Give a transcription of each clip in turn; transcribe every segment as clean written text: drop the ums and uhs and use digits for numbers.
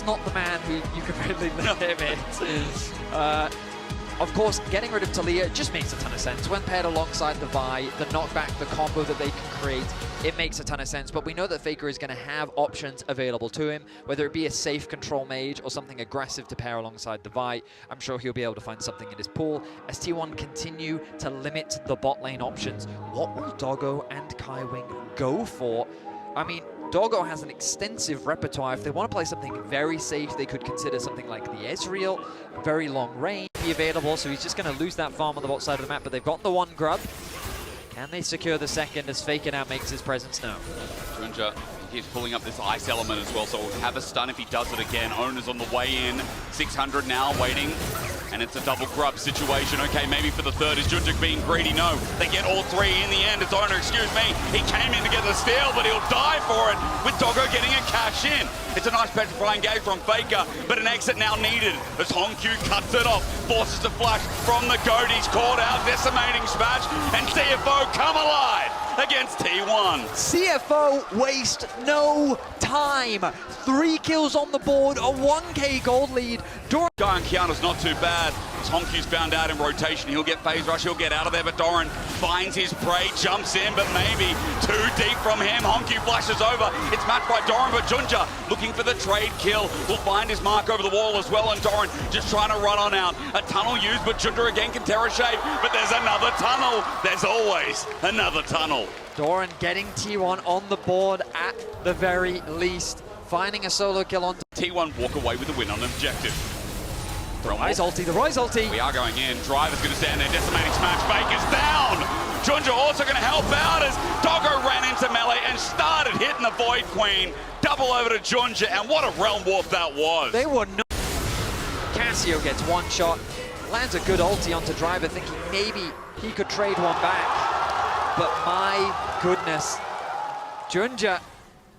not the man who you can really limit it. Of course, getting rid of Taliyah just makes a ton of sense. When paired alongside the Vi, the knockback, the combo that they can create, it makes a ton of sense. But we know that Faker is going to have options available to him, whether it be a safe control mage or something aggressive to pair alongside the Vi. I'm sure he'll be able to find something in his pool. As T1 continue to limit the bot lane options, what will Doggo and Kaiwing go for? I mean, Doggo has an extensive repertoire. If they want to play something very safe, they could consider something like the Ezreal, very long range, be available, so he's just going to lose that farm on the bot side of the map, but they've got the one grub. Can they secure the second as Faker now makes his presence known? Junja, he's pulling up this ice element as well, so we'll have a stun if he does it again. Owner's on the way in, 600 now waiting, and it's a double grub situation. Okay, maybe for the third. Is Junja being greedy? No, they get all three in the end. It's Owner, excuse me. He came in to get the steal, but he'll die for it with Doggo getting a cash in. It's a nice petrifying gauge from Faker, but an exit now needed as Hongq cuts it off, forces the flash from the goat. He's caught out, decimating smash, and CFO come alive against T1. CFO waste no time. 3 kills on the board, a 1k gold lead. Guy on Kiana's not too bad. As Hongq's found out in rotation, he'll get phase rush, he'll get out of there, but Doran finds his prey, jumps in, but maybe too deep from him. Hongq flashes over. It's matched by Doran, but Junja looking for the trade kill. Will find his mark over the wall as well, and Doran just trying to run on out. A tunnel used, but Junja again can Terra shape, but there's another tunnel. There's always another tunnel. Doran getting T1 on the board at the very least. Finding a solo kill on T1 walk away with the win on objective. The Ryze ulti. We are going in. Driver's going to stand there. Decimating smash. Faker's down. Junja also going to help out as Doggo ran into melee and started hitting the Void Queen. Double over to Junja, and what a realm warp that was. They were not. Cassio gets one shot, lands a good ulti onto Driver, thinking maybe he could trade one back. But my goodness, Junja,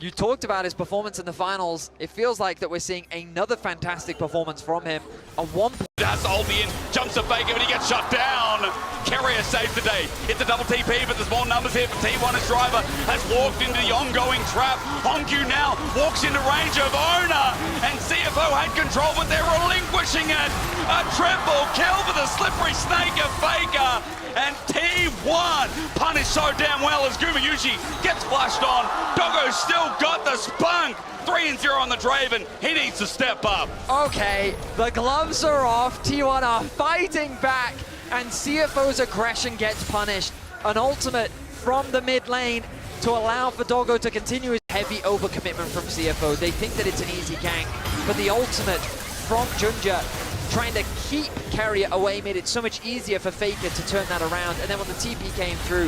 you talked about his performance in the finals. It feels like that we're seeing another fantastic performance from him. A 1 Has ulti in, jumps to Faker, but he gets shut down. Carrier saves the day. It's a double TP, but there's more numbers here for T1 as Driver has walked into the ongoing trap. Hongq now walks into range of Owner, and CFO had control, but they're relinquishing it. A triple kill for the slippery snake of Faker, and T1 punished so damn well as Gumayusi gets flashed on. Doggo's still got the spunk. 3-0 on the Draven. He needs to step up. Okay, the gloves are off. T1 are fighting back, and CFO's aggression gets punished. An ultimate from the mid lane to allow for Doggo to continue his heavy overcommitment from CFO. They think that it's an easy gank, but the ultimate from Junja trying to keep Carrier away made it so much easier for Faker to turn that around. And then when the TP came through,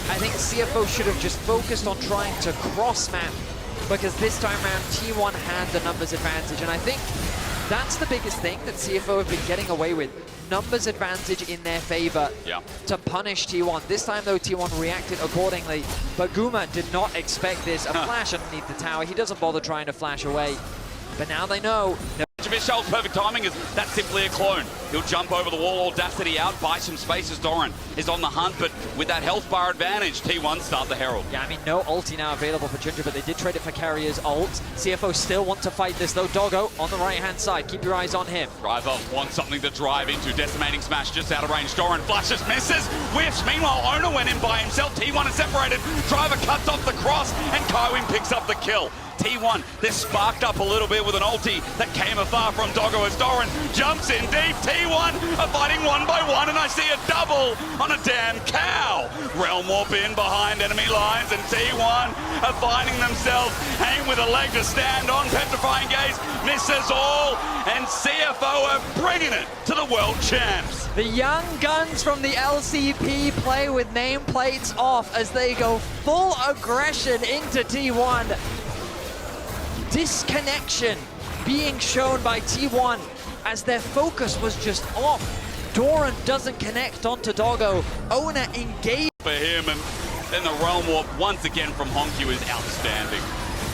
I think CFO should have just focused on trying to cross-map, because this time around T1 had the numbers advantage, and I think that's the biggest thing that CFO have been getting away with. Numbers advantage in their favor to punish T1. This time though, T1 reacted accordingly, but Guma did not expect this. A flash underneath the tower. He doesn't bother trying to flash away, but now they know. Michelle's perfect timing is that's simply a clone. He'll jump over the wall, Audacity out, buy some space as Doran is on the hunt, but with that health bar advantage, T1 start the Herald. Yeah, I mean, no ulti now available for Junja, but they did trade it for Carrier's ult. CFO still want to fight this though. Doggo on the right-hand side, keep your eyes on him. Driver wants something to drive into, decimating smash just out of range. Doran flashes, misses, whiffs. Meanwhile, Owner went in by himself. T1 is separated. Driver cuts off the cross, and Kaiwing picks up the kill. T1, they're sparked up a little bit with an ulti that came afar from Doggo as Doran jumps in deep. T1 are fighting 1 by 1, and I see a double on a damn cow. Realm Warp in behind enemy lines, and T1 are finding themselves hanging with a leg to stand on. Petrifying Gaze misses all, and CFO are bringing it to the world champs. The young guns from the LCP play with nameplates off as they go full aggression into T1. Disconnection being shown by T1 as their focus was just off. Doran doesn't connect onto Doggo. Owner engaged for him, and then the Realm Warp once again from Hongq is outstanding.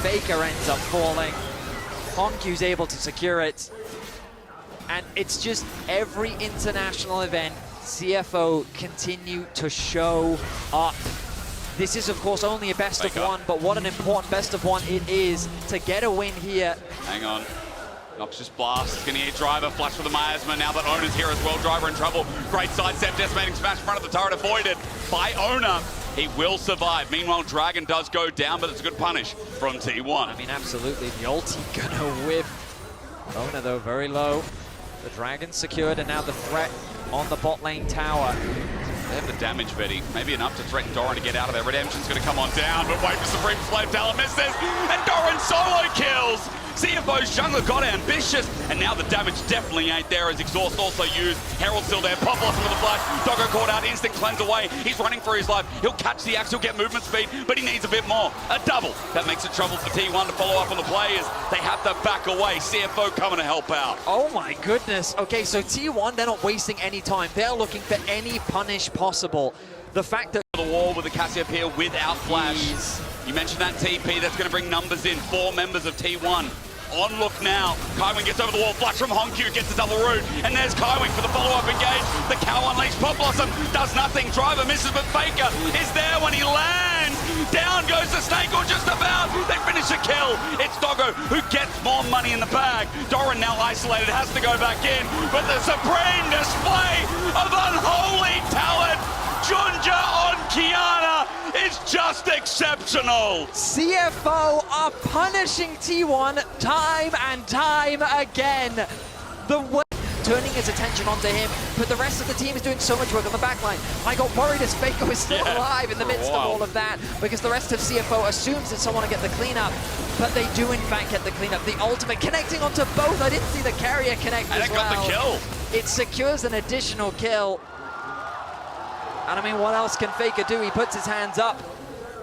Faker ends up falling. Hongq's able to secure it. And it's just every international event, CFO continue to show up. This is, of course, only a best of one, but what an important best of one it is to get a win here. Hang on. Noxious Blast, gonna hit Driver, flush for the miasma. Now that Ona's here as well, Driver in trouble. Great sidestep, decimating smash in front of the turret, avoided by Ona. He will survive. Meanwhile, Dragon does go down, but it's a good punish from T1. I mean, absolutely. The ulti gonna whiff. Ona, though, very low. The Dragon secured, and now the threat on the bot lane tower. They have the damage, Betty. Maybe enough to threaten Doran to get out of there. Redemption's going to come on down, but wait for Supreme Flame Talon misses, and Doran solo kills! CFO's jungler got ambitious, and now the damage definitely ain't there as Exhaust also used. Herald's still there, Pop Blossom with the flash. Doggo caught out, instant cleanse away. He's running for his life. He'll catch the axe, he'll get movement speed, but he needs a bit more. A double. That makes it trouble for T1 to follow up on the players. They have to back away. CFO coming to help out. Oh my goodness. Okay, so T1, they're not wasting any time. They're looking for any punish possible. The fact that The wall with the Cassiopeia without flash. You mentioned that TP, that's going to bring numbers in. 4 members of T1 on look now. Kaiwing gets over the wall, flash from Honkyu, gets the double root, and there's Kaiwing for the follow-up engage. The cow unleashed, Pop Blossom does nothing. Driver misses, but Faker is there when he lands. Down goes the Snake, or just about. They finish the kill. It's Doggo who gets more money in the bag. Doran now isolated, has to go back in, but the supreme display of unholy talent. Junja on Kiana is just exceptional. CFO are punishing T1 time and time again. The way turning his attention onto him, but the rest of the team is doing so much work on the backline. I got worried as Faker was still alive in the midst of all of that, because the rest of CFO assumes that someone will get the cleanup, but they do in fact get the cleanup. The ultimate connecting onto both. I didn't see the carrier connect And as it got well. the kill. It secures an additional kill. And I mean, what else can Faker do? He puts his hands up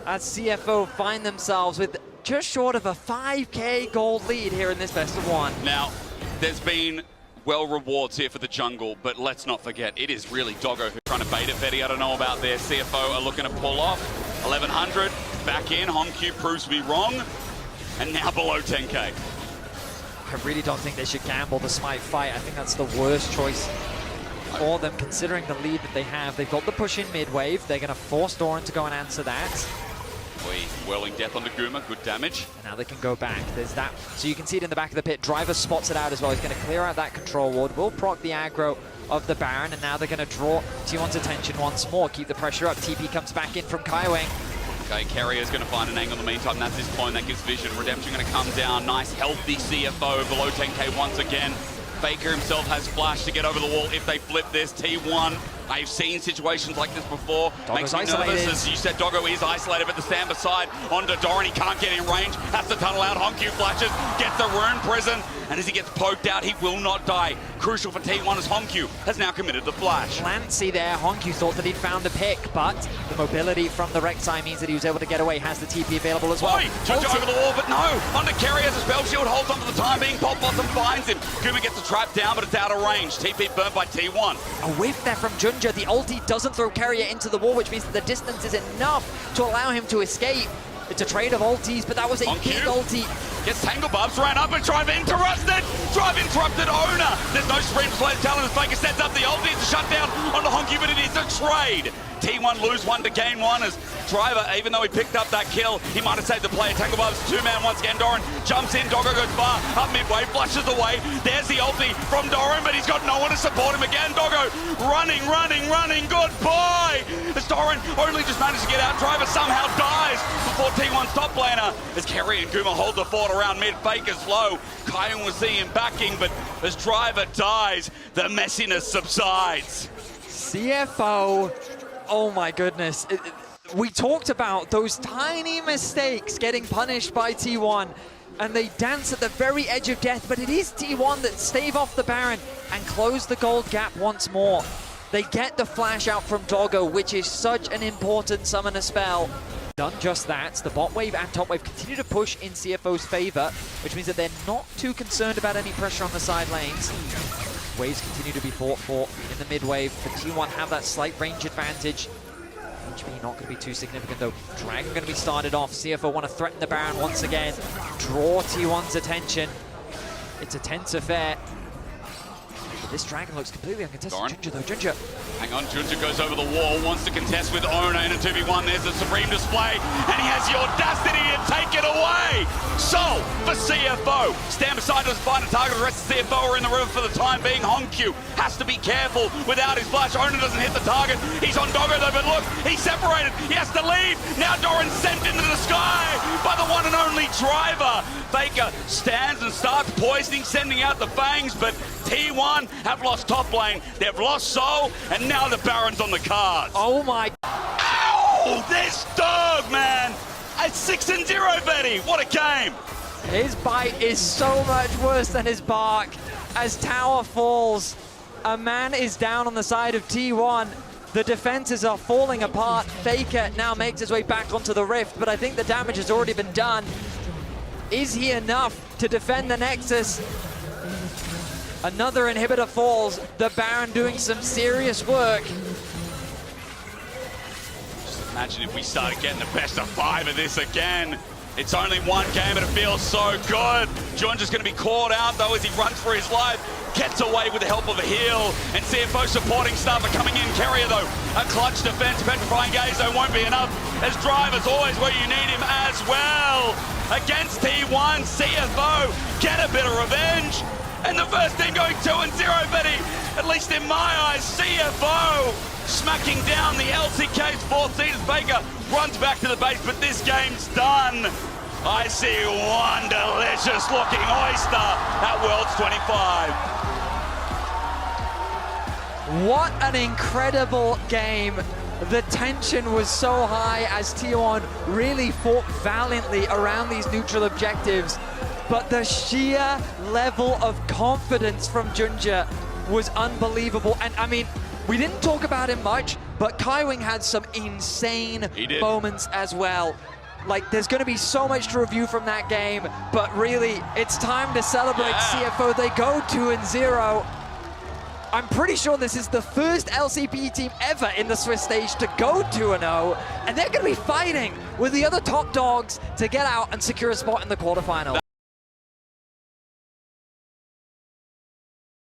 as CFO find themselves with just short of a 5K gold lead here in this best of 1. Now, there's been rewards here for the jungle, but let's not forget, it is really Doggo who's trying to bait it, Betty. I don't know about there. CFO are looking to pull off. 1100, back in. Honkyu proves to be wrong, and now below 10K. I really don't think they should gamble the Smite fight. I think that's the worst choice for them, considering the lead that they have. They've got the push in mid-wave. They're going to force Doran to go and answer that. Whirling death onto Guma, good damage. And now they can go back. There's that. So you can see it in the back of the pit. Driver spots it out as well. He's going to clear out that control ward. Will proc the aggro of the Baron, and now they're going to draw T1's attention once more. Keep the pressure up. TP comes back in from Kaiwing. Okay, Carrier's going to find an angle in the meantime. That's his point. That gives vision. Redemption going to come down. Nice, healthy CFO below 10K once again. Faker himself has flash to get over the wall if they flip this. T1, I've seen situations like this before. Doggo's Makes me nervous. As you said, Doggo is isolated, but the stand beside onto Doran. He can't get in range. Has to tunnel out. Honkyu flashes, gets the rune prison, and as he gets poked out, he will not die. Crucial for T1 as Honkyu has now committed the flash. Clancy there. Honkyu thought that he'd found the pick, but the mobility from the Rek'Sai means that he was able to get away. Has the TP available as well. Junja over the wall, but no. Onto Carrier as a spell shield holds on for the time being. Pop Blossom finds him. Guma gets the trap down, but it's out of range. TP burnt by T1. A whiff there from Junja. The ulti doesn't throw Carrier into the wall, which means that the distance is enough to allow him to escape. It's a trade of ultis, but that was a big ulti. Gets Tangle Bubs, ran up and Drive interrupted. Drive interrupted Ona. There's no Supreme Flame Talon as Faker sets up the ulti. It's a shutdown on the Honkyu, but it is a trade. T1 lose 1 to gain 1 as Driver, even though he picked up that kill, he might have saved the play. Tangle Bubs, 2-man once again. Doran jumps in, Doggo goes far, up midway, flushes away. There's the ulti from Doran, but he's got no one to support him again. Doggo running, goodbye! As Doran only just managed to get out, Driver somehow dies before T1's top laner. As Kerry and Guma hold the fort around mid, Faker's low. Kaiwing will see him backing, but as Driver dies, the messiness subsides. CFO, oh my goodness. We talked about those tiny mistakes getting punished by T1, and they dance at the very edge of death, but it is T1 that stave off the Baron and close the gold gap once more. They get the flash out from Doggo, which is such an important summoner spell. Done just that. The bot wave and top wave continue to push in CFO's favor, which means that they're not too concerned about any pressure on the side lanes. Waves continue to be fought for in the mid wave. The T1 have that slight range advantage. HP not going to be too significant though. Dragon going to be started off. CFO want to threaten the Baron once again. Draw T1's attention. It's a tense affair. This Dragon looks completely uncontested. Doran. Ginger though, Ginger. Hang on, Ginger goes over the wall, wants to contest with Ona in a 2v1. There's a supreme display, and he has the audacity to take it away. So, for CFO, stand beside us, find a target. The rest of CFO are in the river for the time being. Hongq has to be careful without his flash. Ona doesn't hit the target. He's on Doggo though, but look, he's separated. He has to leave. Now Doran's sent into the sky by the one and only driver. Faker stands and starts poisoning, sending out the fangs, but T1 have lost top lane. They've lost Soul, and now the Baron's on the cards. Oh my. Ow! This dog, man! It's 6-0, Betty. What a game! His bite is so much worse than his bark. As tower falls, a man is down on the side of T1. The defenses are falling apart. Faker now makes his way back onto the Rift, but I think the damage has already been done. Is he enough to defend the Nexus? Another inhibitor falls. The Baron doing some serious work. Just imagine if we started getting the best of 5 of this again. It's only one game and it feels so good. Ginger's going to be caught out though as he runs for his life. Gets away with the help of a heal. And CFO supporting staff are coming in. Carrier though, a clutch defense. Petrifying Gaze though won't be enough. As Driver's always where you need him as well. Against T1, CFO get a bit of revenge. And the first team going 2-0, Betty. At least in my eyes, CFO smacking down the LCK's 4th seed as Faker runs back to the base, but this game's done. I see one delicious looking oyster at Worlds 25. What an incredible game. The tension was so high as T1 really fought valiantly around these neutral objectives. But the sheer level of confidence from Ginger was unbelievable. And I mean, we didn't talk about him much, but Kaiwing had some insane moments as well. Like, there's going to be so much to review from that game, but really, it's time to celebrate CFO. They go 2-0. I'm pretty sure this is the first LCP team ever in the Swiss stage to go 2-0, and they're going to be fighting with the other top dogs to get out and secure a spot in the quarterfinals.